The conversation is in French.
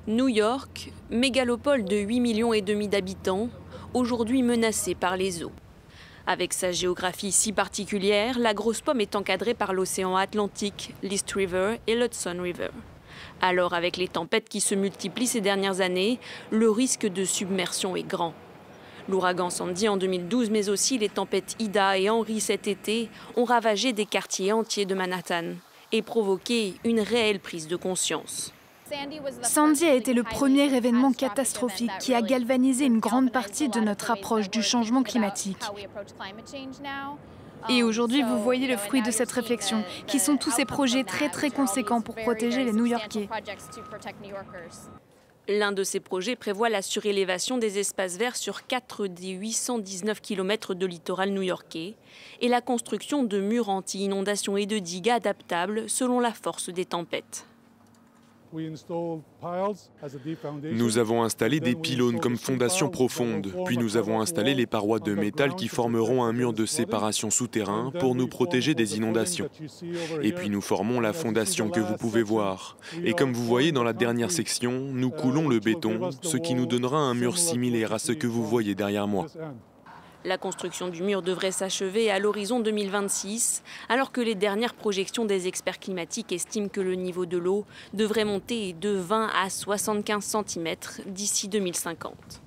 New York, mégalopole de 8,5 millions d'habitants, aujourd'hui menacée par les eaux. Avec sa géographie si particulière, la Grosse Pomme est encadrée par l'océan Atlantique, l'East River et l'Hudson River. Alors, avec les tempêtes qui se multiplient ces dernières années, le risque de submersion est grand. L'ouragan Sandy en 2012, mais aussi les tempêtes Ida et Henri cet été, ont ravagé des quartiers entiers de Manhattan et provoqué une réelle prise de conscience. Sandy a été le premier événement catastrophique qui a galvanisé une grande partie de notre approche du changement climatique. Et aujourd'hui, vous voyez le fruit de cette réflexion, qui sont tous ces projets très conséquents pour protéger les New-Yorkais. L'un de ces projets prévoit la surélévation des espaces verts sur 4 des 819 km de littoral new-yorkais et la construction de murs anti-inondation et de digues adaptables selon la force des tempêtes. Nous avons installé des pylônes comme fondation profonde, puis nous avons installé les parois de métal qui formeront un mur de séparation souterrain pour nous protéger des inondations. Et puis nous formons la fondation que vous pouvez voir. Et comme vous voyez dans la dernière section, nous coulons le béton, ce qui nous donnera un mur similaire à ce que vous voyez derrière moi. La construction du mur devrait s'achever à l'horizon 2026, alors que les dernières projections des experts climatiques estiment que le niveau de l'eau devrait monter de 20 à 75 cm d'ici 2050.